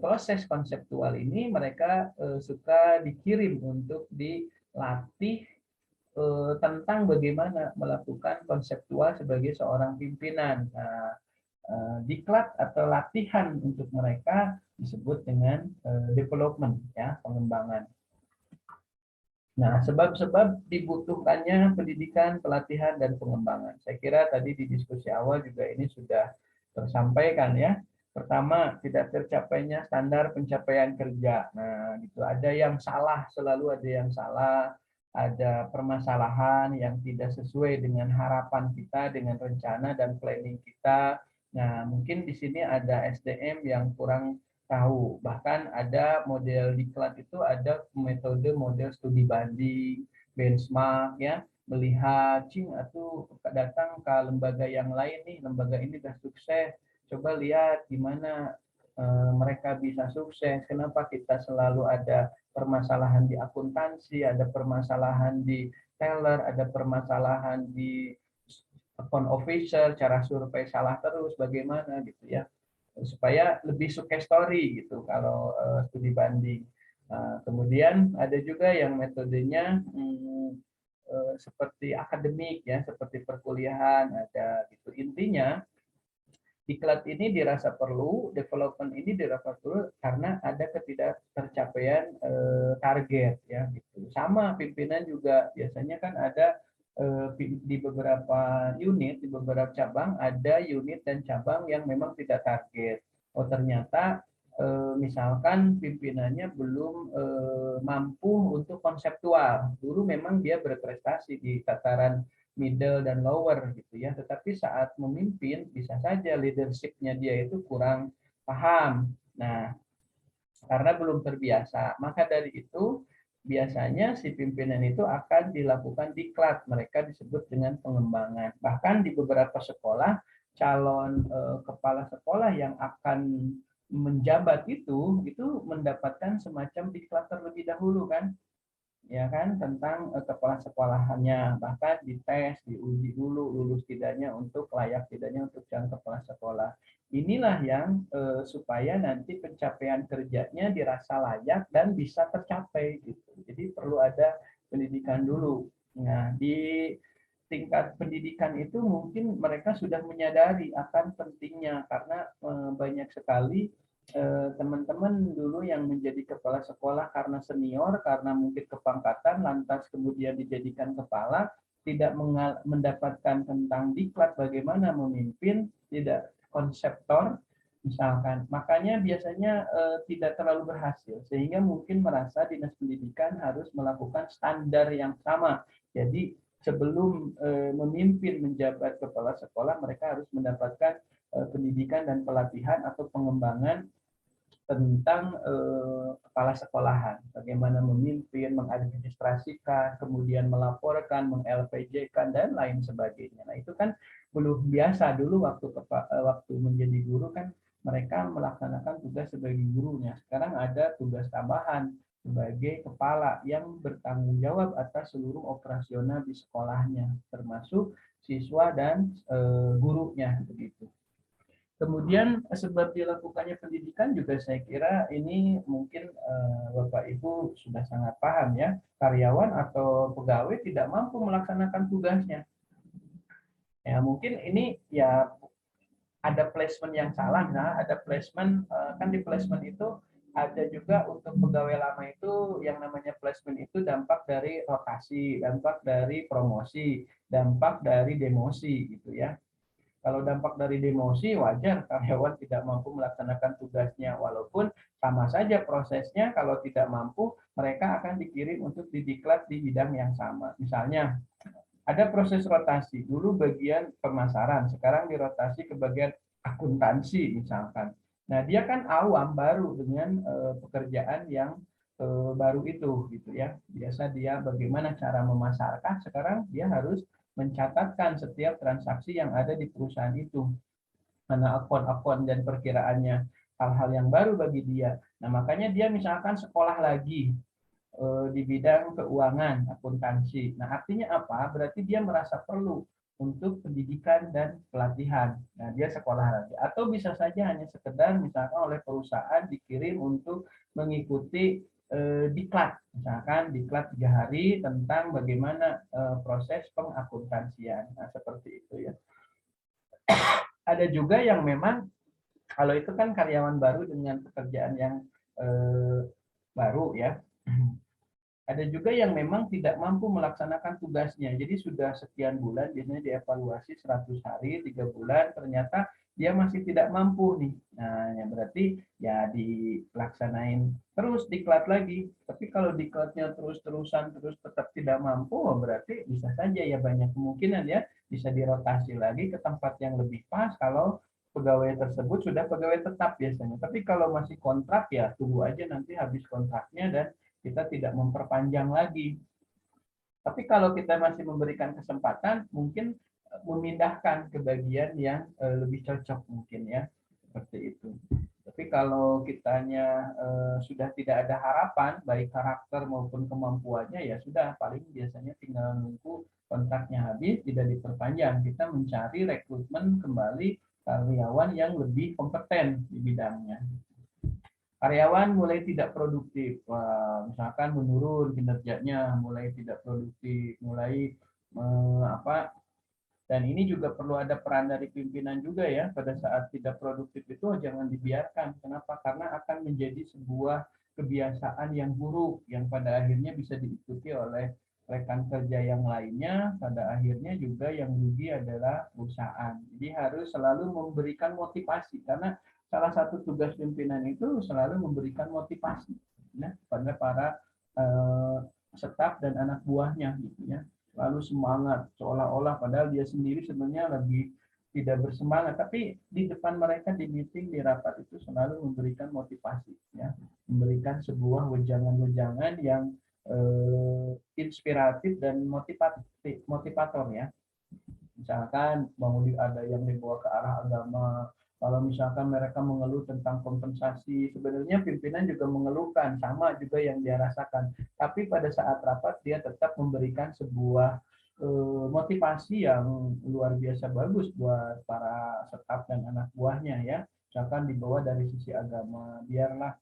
proses konseptual ini, mereka suka dikirim untuk dilatih tentang bagaimana melakukan konseptual sebagai seorang pimpinan. Nah, diklat atau latihan untuk mereka disebut dengan development ya, pengembangan. Nah, sebab-sebab dibutuhkannya pendidikan, pelatihan, dan pengembangan. Saya kira tadi di diskusi awal juga ini sudah tersampaikan ya. Pertama, tidak tercapainya standar pencapaian kerja. Nah, itu ada yang salah, selalu ada yang salah. Ada permasalahan yang tidak sesuai dengan harapan kita, dengan rencana dan planning kita. Nah, mungkin di sini ada SDM yang kurang tahu. Bahkan ada model diklat itu ada metode model studi banding, benchmark ya, melihat cing atau datang ke lembaga yang lain nih, lembaga ini sudah sukses. Coba lihat gimana mereka bisa sukses. Kenapa kita selalu ada permasalahan di akuntansi, ada permasalahan di teller, ada permasalahan di account officer, cara survei salah terus, bagaimana gitu ya, supaya lebih sukses story gitu kalau studi banding. Kemudian ada juga yang metodenya seperti akademik ya, seperti perkuliahan ada gitu. Intinya diklat ini dirasa perlu, development ini dirasa perlu karena ada ketidaktercapaian target ya gitu. Sama pimpinan juga biasanya kan ada di beberapa unit, di beberapa cabang ada unit dan cabang yang memang tidak target. Oh ternyata misalkan pimpinannya belum mampu untuk konseptual. Dulu memang dia berprestasi di tataran middle dan lower gitu ya. Tetapi saat memimpin bisa saja leadership-nya dia itu kurang paham. Nah, karena belum terbiasa. Maka dari itu biasanya si pimpinan itu akan dilakukan diklat. Mereka disebut dengan pengembangan. Bahkan di beberapa sekolah calon kepala sekolah yang akan menjabat itu mendapatkan semacam diklat terlebih dahulu kan, ya kan, tentang kepala sekolahannya, bahkan dites, diuji dulu lulus tidaknya untuk layak tidaknya untuk calon kepala sekolah. Inilah yang supaya nanti pencapaian kerjanya dirasa layak dan bisa tercapai gitu. Jadi perlu ada pendidikan dulu. Nah, di tingkat pendidikan itu mungkin mereka sudah menyadari akan pentingnya karena banyak sekali teman-teman dulu yang menjadi kepala sekolah karena senior, karena mungkin kepangkatan, lantas kemudian dijadikan kepala, tidak mendapatkan tentang diklat bagaimana memimpin, tidak konseptor, misalkan. Makanya biasanya tidak terlalu berhasil, sehingga mungkin merasa dinas pendidikan harus melakukan standar yang sama. Jadi sebelum memimpin menjabat kepala sekolah, mereka harus mendapatkan pendidikan dan pelatihan atau pengembangan tentang kepala sekolahan, bagaimana memimpin, mengadministrasikan, kemudian melaporkan, meng-LPJ-kan dan lain sebagainya. Nah itu kan belum biasa dulu waktu menjadi guru kan mereka melaksanakan tugas sebagai gurunya. Sekarang ada tugas tambahan sebagai kepala yang bertanggung jawab atas seluruh operasional di sekolahnya, termasuk siswa dan gurunya begitu. Kemudian sebab dilakukannya pendidikan juga saya kira ini mungkin Bapak Ibu sudah sangat paham ya, karyawan atau pegawai tidak mampu melaksanakan tugasnya. Ya mungkin ini ya ada placement yang salah, nah ada placement kan di placement itu ada juga untuk pegawai lama itu yang namanya placement itu dampak dari rotasi, dampak dari promosi, dampak dari demosi gitu ya. Kalau dampak dari demosi wajar karyawan tidak mampu melaksanakan tugasnya, walaupun sama saja prosesnya. Kalau tidak mampu mereka akan dikirim untuk didiklat di bidang yang sama. Misalnya ada proses rotasi, dulu bagian pemasaran, sekarang dirotasi ke bagian akuntansi misalkan. Nah dia kan awam baru dengan pekerjaan yang baru itu gitu ya. Biasa dia bagaimana cara memasarkan, sekarang dia harus mencatatkan setiap transaksi yang ada di perusahaan itu, mana akun-akun dan perkiraannya, hal-hal yang baru bagi dia. Nah makanya dia misalkan sekolah lagi di bidang keuangan, akuntansi. Nah artinya apa? Berarti dia merasa perlu untuk pendidikan dan pelatihan. Nah dia sekolah lagi. Atau bisa saja hanya sekedar misalkan oleh perusahaan dikirim untuk mengikuti diklat, misalkan diklat 3 hari tentang bagaimana proses pengakuntansian. Nah seperti itu ya. Ada juga yang memang kalau itu kan karyawan baru dengan pekerjaan yang baru ya. Ada juga yang memang tidak mampu melaksanakan tugasnya. Jadi sudah sekian bulan, biasanya dievaluasi 100 hari, 3 bulan, ternyata dia masih tidak mampu nih. Nah, ya berarti ya dilaksanain terus diklat lagi. Tapi kalau diklatnya terus-terusan terus tetap tidak mampu, berarti bisa saja ya banyak kemungkinan ya bisa dirotasi lagi ke tempat yang lebih pas kalau pegawai tersebut sudah pegawai tetap biasanya. Tapi kalau masih kontrak ya tunggu aja nanti habis kontraknya dan kita tidak memperpanjang lagi. Tapi kalau kita masih memberikan kesempatan, mungkin memindahkan ke bagian yang lebih cocok mungkin ya, seperti itu. Tapi kalau kitanya sudah tidak ada harapan, baik karakter maupun kemampuannya, ya sudah, paling biasanya tinggal nunggu kontraknya habis, tidak diperpanjang. Kita mencari rekrutmen kembali karyawan yang lebih kompeten di bidangnya. Karyawan mulai tidak produktif, misalkan menurun kinerjanya, mulai tidak produktif, mulai apa, dan ini juga perlu ada peran dari pimpinan juga ya, pada saat tidak produktif itu jangan dibiarkan. Kenapa? Karena akan menjadi sebuah kebiasaan yang buruk yang pada akhirnya bisa diikuti oleh rekan kerja yang lainnya, pada akhirnya juga yang rugi adalah perusahaan. Jadi harus selalu memberikan motivasi, karena salah satu tugas pimpinan itu selalu memberikan motivasi ya, kepada para staf dan anak buahnya gitu ya, lalu semangat seolah-olah padahal dia sendiri sebenarnya lagi tidak bersemangat, tapi di depan mereka di meeting, di rapat itu selalu memberikan motivasi ya, memberikan sebuah wejangan-wejangan yang inspiratif dan motivator ya. Misalkan mau ada yang dibawa ke arah agama, kalau misalkan mereka mengeluh tentang kompensasi, sebenarnya pimpinan juga mengeluhkan sama juga yang dia rasakan, tapi pada saat rapat dia tetap memberikan sebuah motivasi yang luar biasa bagus buat para staf dan anak buahnya ya. Misalkan dibawa dari sisi agama, biarlah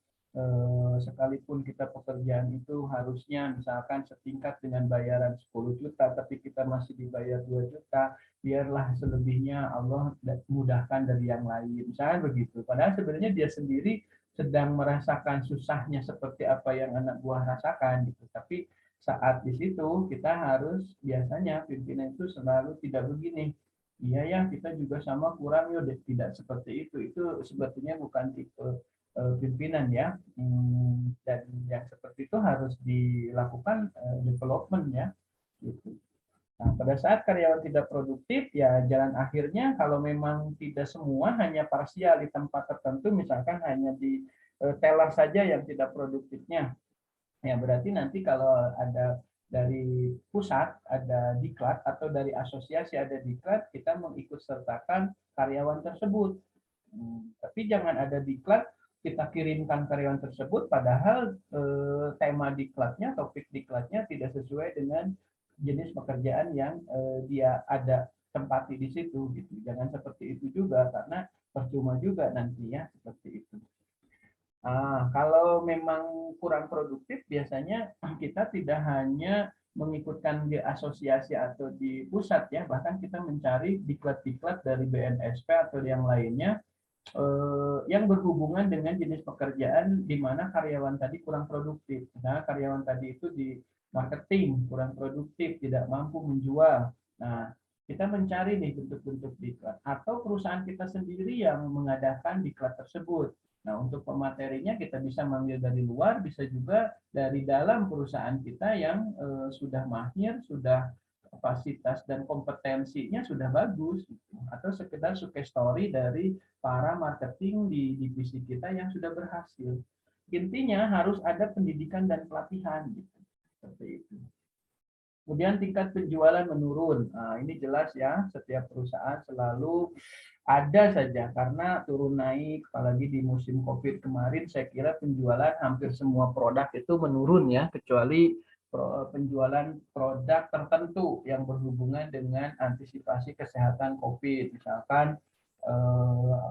sekalipun kita pekerjaan itu harusnya misalkan setingkat dengan bayaran 10 juta, tapi kita masih dibayar 2 juta, biarlah selebihnya Allah mudahkan dari yang lain. Misalnya begitu. Padahal sebenarnya dia sendiri sedang merasakan susahnya seperti apa yang anak buah rasakan gitu. Tapi saat di situ kita harus, biasanya pimpinan itu selalu tidak begini. Iya ya, kita juga sama kurang yuk, tidak seperti itu. Itu sebetulnya bukan tipe pimpinan ya. Dan yang seperti itu harus dilakukan development ya. Gitu. Nah, pada saat karyawan tidak produktif, ya jalan akhirnya kalau memang tidak semua, hanya parsial di tempat tertentu, misalkan hanya di teller saja yang tidak produktifnya, ya berarti nanti kalau ada dari pusat ada diklat atau dari asosiasi ada diklat, kita mengikut sertakan karyawan tersebut. Tapi jangan ada diklat kita kirimkan karyawan tersebut padahal tema diklatnya, topik diklatnya tidak sesuai dengan jenis pekerjaan yang dia ada tempati di situ gitu. Jangan seperti itu juga, karena percuma juga nantinya seperti itu. Kalau memang kurang produktif, biasanya kita tidak hanya mengikutkan di asosiasi atau di pusat ya, bahkan kita mencari diklat-diklat dari BNSP atau yang lainnya yang berhubungan dengan jenis pekerjaan di mana karyawan tadi kurang produktif. Nah, karyawan tadi itu di marketing kurang produktif, tidak mampu menjual. Nah, kita mencari nih bentuk-bentuk diklat, atau perusahaan kita sendiri yang mengadakan diklat tersebut. Nah, untuk pematerinya kita bisa manggil dari luar, bisa juga dari dalam perusahaan kita yang sudah mahir, sudah kapasitas dan kompetensinya sudah bagus, atau sekedar sukses story dari para marketing di divisi kita yang sudah berhasil. Intinya harus ada pendidikan dan pelatihan gitu. Seperti itu. Kemudian tingkat penjualan menurun. Nah, ini jelas ya, setiap perusahaan selalu ada saja karena turun naik, apalagi di musim Covid kemarin saya kira penjualan hampir semua produk itu menurun ya, kecuali penjualan produk tertentu yang berhubungan dengan antisipasi kesehatan Covid, misalkan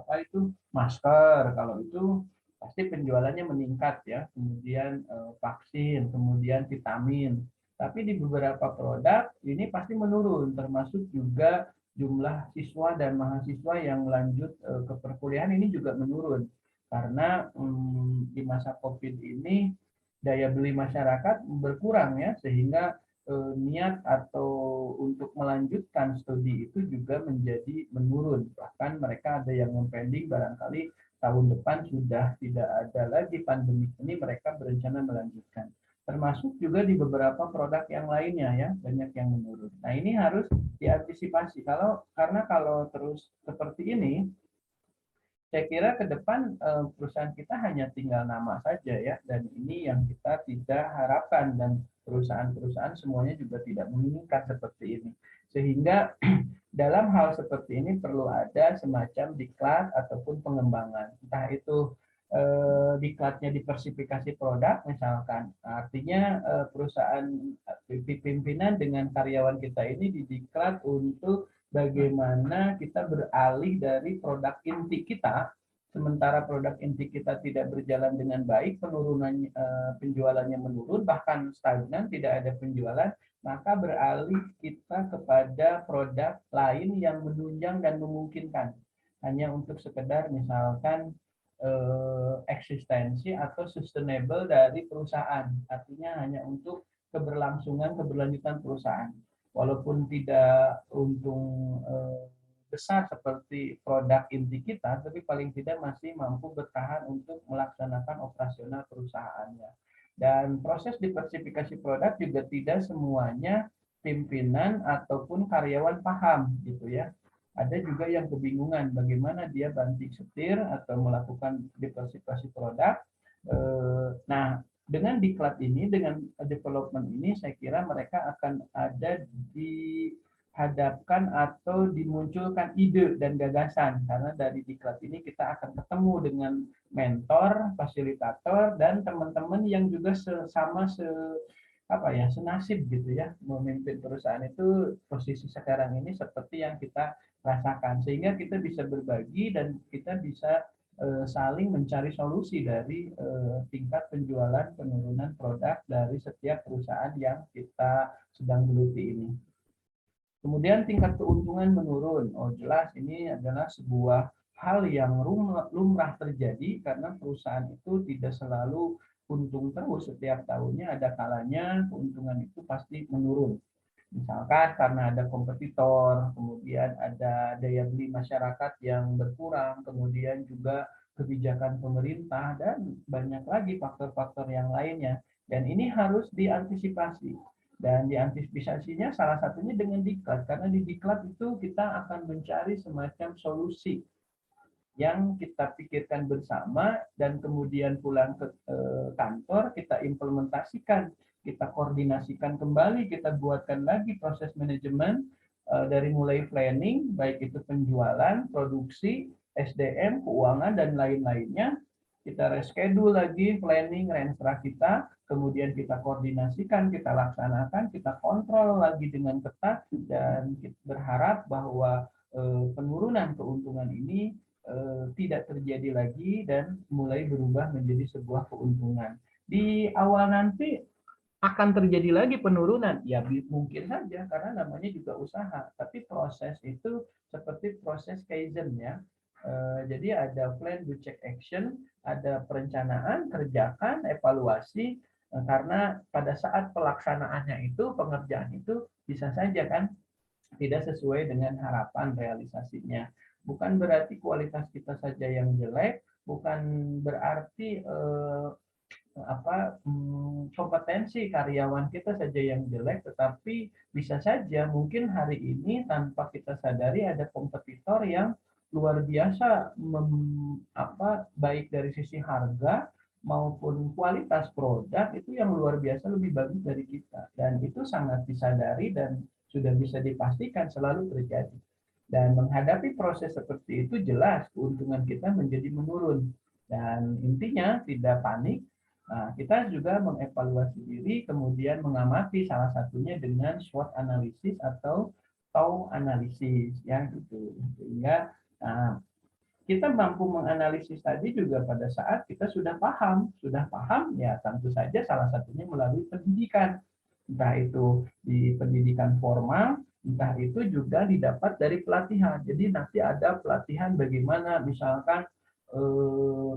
apa itu masker, kalau itu pasti penjualannya meningkat ya, kemudian vaksin, kemudian vitamin. Tapi di beberapa produk ini pasti menurun, termasuk juga jumlah siswa dan mahasiswa yang lanjut ke perkuliahan ini juga menurun. Karena di masa Covid ini daya beli masyarakat berkurang ya, sehingga niat atau untuk melanjutkan studi itu juga menjadi menurun. Bahkan mereka ada yang mempending barangkali tahun depan sudah tidak ada lagi pandemi ini, mereka berencana melanjutkan. Termasuk juga di beberapa produk yang lainnya ya, banyak yang menurun. Nah, ini harus diantisipasi. Karena kalau terus seperti ini, saya kira ke depan perusahaan kita hanya tinggal nama saja ya, dan ini yang kita tidak harapkan, dan perusahaan-perusahaan semuanya juga tidak menginginkan seperti ini. Sehingga dalam hal seperti ini perlu ada semacam diklat ataupun pengembangan. Entah itu diklatnya diversifikasi produk misalkan, artinya perusahaan pimpinan dengan karyawan kita ini didiklat untuk bagaimana kita beralih dari produk inti kita sementara produk inti kita tidak berjalan dengan baik, penurunan penjualannya menurun, bahkan stagnan, tidak ada penjualan, maka beralih kita kepada produk lain yang menunjang dan memungkinkan. Hanya untuk sekedar misalkan eksistensi atau sustainable dari perusahaan. Artinya hanya untuk keberlanjutan perusahaan. Walaupun tidak untung besar seperti produk inti kita, tapi paling tidak masih mampu bertahan untuk melaksanakan operasional perusahaannya. Dan proses diversifikasi produk juga tidak semuanya pimpinan ataupun karyawan paham gitu ya. Ada juga yang kebingungan bagaimana dia banting setir atau melakukan diversifikasi produk. Nah, dengan diklat ini, dengan development ini, saya kira mereka akan ada dihadapkan atau dimunculkan ide dan gagasan. Karena dari diklat ini kita akan ketemu dengan mentor, fasilitator, dan teman-teman yang juga sesama senasib gitu ya, memimpin perusahaan itu posisi sekarang ini seperti yang kita rasakan, sehingga kita bisa berbagi dan kita bisa saling mencari solusi dari tingkat penjualan penurunan produk dari setiap perusahaan yang kita sedang geluti ini. Kemudian tingkat keuntungan menurun. Oh jelas ini adalah sebuah hal yang lumrah terjadi karena perusahaan itu tidak selalu untung terus setiap tahunnya, ada kalanya keuntungan itu pasti menurun. Misalkan karena ada kompetitor, kemudian ada daya beli masyarakat yang berkurang, kemudian juga kebijakan pemerintah, dan banyak lagi faktor-faktor yang lainnya. Dan ini harus diantisipasi. Dan diantisipasinya salah satunya dengan diklat, karena di diklat itu kita akan mencari semacam solusi yang kita pikirkan bersama dan kemudian pulang ke kantor kita implementasikan, kita koordinasikan kembali, kita buatkan lagi proses manajemen dari mulai planning, baik itu penjualan, produksi, SDM, keuangan, dan lain-lainnya. Kita reschedule lagi planning renstra kita, kemudian kita koordinasikan, kita laksanakan, kita kontrol lagi dengan ketat, dan kita berharap bahwa penurunan keuntungan ini tidak terjadi lagi dan mulai berubah menjadi sebuah keuntungan. Di awal nanti akan terjadi lagi penurunan, ya mungkin saja karena namanya juga usaha. Tapi proses itu seperti proses Kaizen ya. Jadi ada plan, do, check, action, ada perencanaan, kerjakan, evaluasi. Karena pada saat pelaksanaannya itu, pengerjaan itu bisa saja kan tidak sesuai dengan harapan realisasinya. Bukan berarti kualitas kita saja yang jelek, bukan berarti kompetensi karyawan kita saja yang jelek, tetapi bisa saja mungkin hari ini tanpa kita sadari ada kompetitor yang luar biasa, baik dari sisi harga maupun kualitas produk itu yang luar biasa lebih bagus dari kita, dan itu sangat disadari dan sudah bisa dipastikan selalu terjadi. Dan menghadapi proses seperti itu jelas keuntungan kita menjadi menurun. Dan intinya tidak panik. Nah, kita juga mengevaluasi diri, kemudian mengamati salah satunya dengan SWOT analisis atau TOW analisis, ya gitu. Sehingga kita mampu menganalisis tadi juga pada saat kita sudah paham ya tentu saja salah satunya melalui pendidikan, entah itu di pendidikan formal, entah itu juga didapat dari pelatihan. Jadi nanti ada pelatihan bagaimana misalkan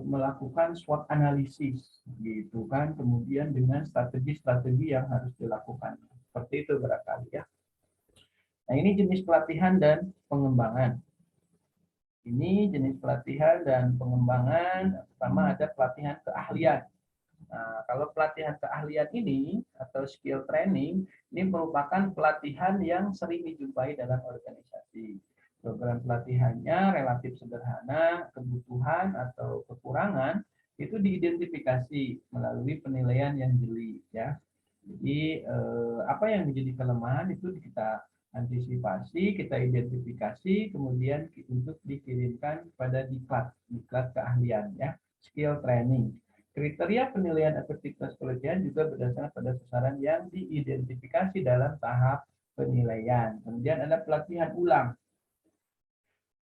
melakukan SWOT analisis gitu kan, kemudian dengan strategi-strategi yang harus dilakukan seperti itu barangkali ya. Nah ini jenis pelatihan dan pengembangan. Ini jenis pelatihan dan pengembangan. Pertama ada pelatihan keahlian. Nah, kalau pelatihan keahlian ini atau skill training ini merupakan pelatihan yang sering dijumpai dalam organisasi. Program pelatihannya relatif sederhana, kebutuhan atau kekurangan itu diidentifikasi melalui penilaian yang jeli ya. Jadi apa yang menjadi kelemahan itu kita antisipasi, kita identifikasi, kemudian untuk dikirimkan pada diklat keahlian ya, skill training. Kriteria penilaian efektivitas pelatihan juga berdasarkan pada sasaran yang diidentifikasi dalam tahap penilaian. Kemudian ada pelatihan ulang.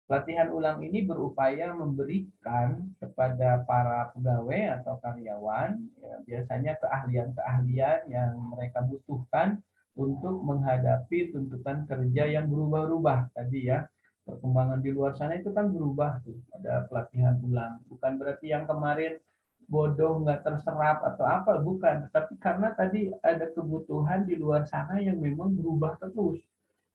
Pelatihan ulang ini berupaya memberikan kepada para pegawai atau karyawan ya, biasanya keahlian-keahlian yang mereka butuhkan untuk menghadapi tuntutan kerja yang berubah-ubah tadi ya. Perkembangan di luar sana itu kan berubah tuh, ada pelatihan ulang. Bukan berarti yang kemarin bodoh nggak terserap atau apa, bukan. Tapi karena tadi ada kebutuhan di luar sana yang memang berubah terus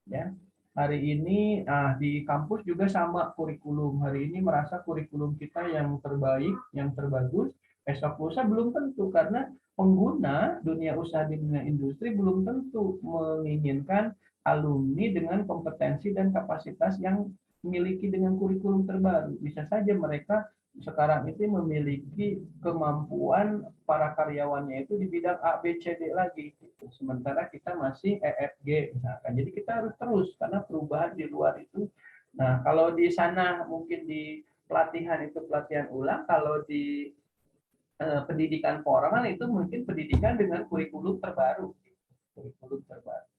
ya. Hari ini di kampus juga sama kurikulum. Hari ini merasa kurikulum kita yang terbaik, yang terbagus. Esok lusa belum tentu karena pengguna dunia usaha di dunia industri belum tentu menginginkan alumni dengan kompetensi dan kapasitas yang memiliki dengan kurikulum terbaru. Bisa saja mereka sekarang itu memiliki kemampuan para karyawannya itu di bidang A, B, C, D lagi. Sementara kita masih EFG misalkan. Jadi kita harus terus karena perubahan di luar itu. Nah, kalau di sana mungkin di pelatihan itu pelatihan ulang, kalau di pendidikan formal itu mungkin pendidikan dengan kurikulum terbaru. Kurikulum terbaru.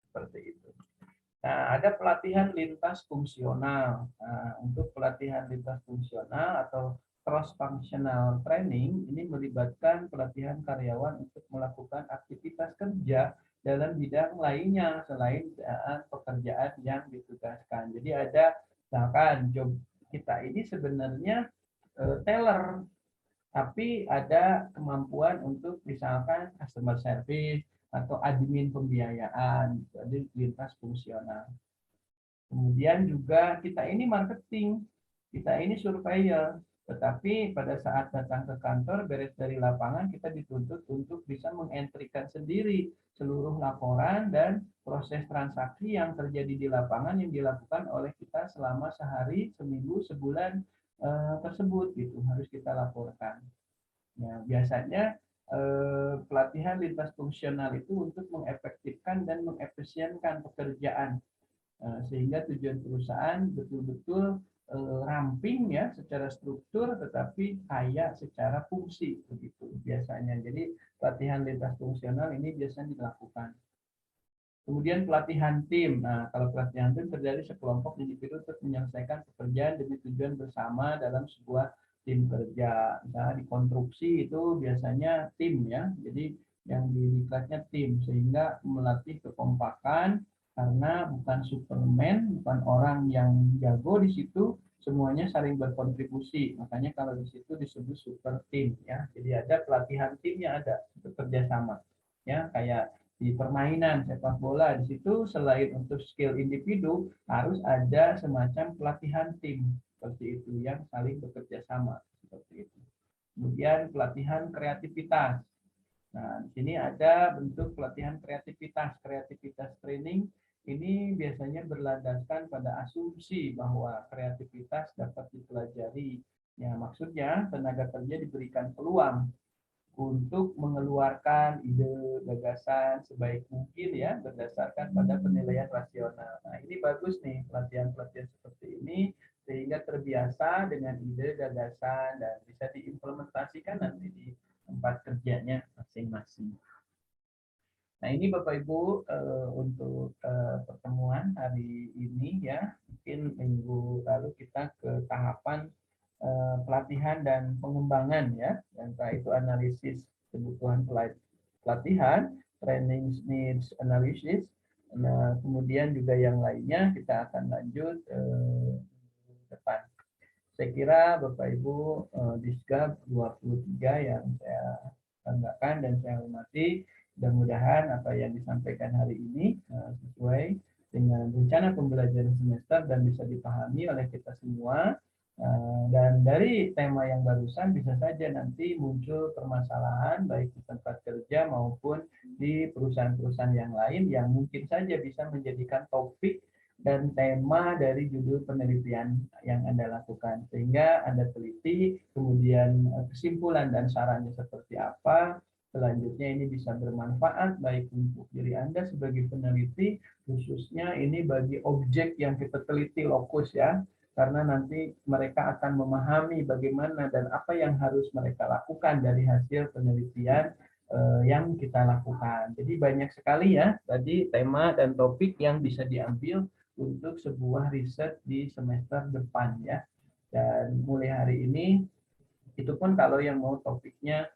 Seperti itu. Nah, ada pelatihan lintas fungsional. Nah, untuk pelatihan lintas fungsional atau cross functional training ini melibatkan pelatihan karyawan untuk melakukan aktivitas kerja dalam bidang lainnya selain pekerjaan yang ditugaskan. Jadi ada misalkan job kita ini sebenarnya teller, tapi ada kemampuan untuk misalkan customer service atau admin pembiayaan, jadi lintas fungsional. Kemudian juga kita ini marketing, kita ini surveyor, tetapi pada saat datang ke kantor beres dari lapangan kita dituntut untuk bisa mengentrikan sendiri seluruh laporan dan proses transaksi yang terjadi di lapangan yang dilakukan oleh kita selama sehari, seminggu, sebulan tersebut gitu harus kita laporkan. Nah, biasanya pelatihan lintas fungsional itu untuk mengefektifkan dan mengefisienkan pekerjaan sehingga tujuan perusahaan betul-betul ramping ya secara struktur tetapi kaya secara fungsi begitu biasanya. Jadi pelatihan lintas fungsional ini biasanya dilakukan. Kemudian pelatihan tim. Nah, kalau pelatihan tim terjadi sekelompok individu untuk menyelesaikan pekerjaan demi tujuan bersama dalam sebuah tim kerja. Misalnya di konstruksi itu biasanya tim ya. Jadi yang diklatnya tim sehingga melatih kekompakan karena bukan Superman, bukan orang yang jago di situ, semuanya saling berkontribusi. Makanya kalau di situ disebut super tim ya. Jadi ada pelatihan timnya ada bekerja sama. Ya, kayak di permainan sepak bola di situ selain untuk skill individu harus ada semacam pelatihan tim seperti itu yang saling bekerja sama seperti itu. Kemudian pelatihan kreativitas. Nah, di sini ada bentuk pelatihan kreativitas. Kreativitas training ini biasanya berlandaskan pada asumsi bahwa kreativitas dapat dipelajari. Ya, maksudnya tenaga kerja diberikan peluang untuk mengeluarkan ide gagasan sebaik mungkin ya berdasarkan pada penilaian rasional. Nah, ini bagus nih pelatihan-pelatihan seperti ini sehingga terbiasa dengan ide gagasan dan bisa diimplementasikan nanti di tempat kerjanya masing-masing. Nah, ini Bapak Ibu untuk pertemuan hari ini ya. Mungkin minggu lalu kita ke tahapan pelatihan dan pengembangan ya. Entah itu analisis kebutuhan pelatihan, training needs analysis. Nah, kemudian juga yang lainnya kita akan lanjut depan. Saya kira Bapak Ibu Disgab 23 yang saya banggakan dan saya hormati, mudah-mudahan apa yang disampaikan hari ini sesuai dengan rencana pembelajaran semester dan bisa dipahami oleh kita semua. Dan dari tema yang barusan bisa saja nanti muncul permasalahan baik di tempat kerja maupun di perusahaan-perusahaan yang lain yang mungkin saja bisa menjadikan topik dan tema dari judul penelitian yang Anda lakukan. Sehingga Anda teliti, kemudian kesimpulan dan sarannya seperti apa, selanjutnya ini bisa bermanfaat baik untuk diri Anda sebagai peneliti, khususnya ini bagi objek yang kita teliti lokus ya, karena nanti mereka akan memahami bagaimana dan apa yang harus mereka lakukan dari hasil penelitian yang kita lakukan. Jadi banyak sekali ya tadi tema dan topik yang bisa diambil untuk sebuah riset di semester depan ya. Dan mulai hari ini, itu pun kalau yang mau topiknya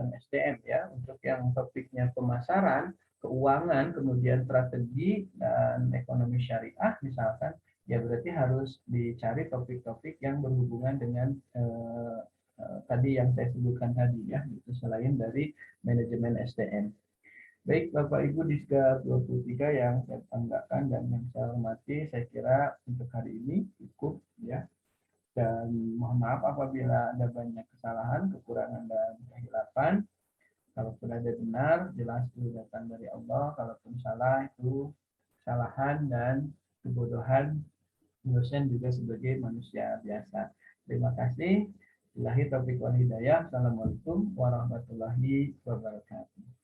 MSDM ya, untuk yang topiknya pemasaran, keuangan, kemudian strategi dan ekonomi syariah misalkan, ya berarti harus dicari topik-topik yang berhubungan dengan tadi yang saya sebutkan tadi ya, itu selain dari manajemen SDM. Baik Bapak Ibu di Disga 23 yang saya banggakan dan yang saya hormati, saya kira untuk hari ini cukup ya. Dan mohon maaf apabila ada banyak kesalahan, kekurangan dan kehilapan. Kalaupun ada benar, jelas itu datang dari Allah. Kalaupun salah, itu kesalahan dan kebodohan dosen juga sebagai manusia biasa. Terima kasih. Billahi taufiq wal hidayah. Assalamualaikum warahmatullahi wabarakatuh.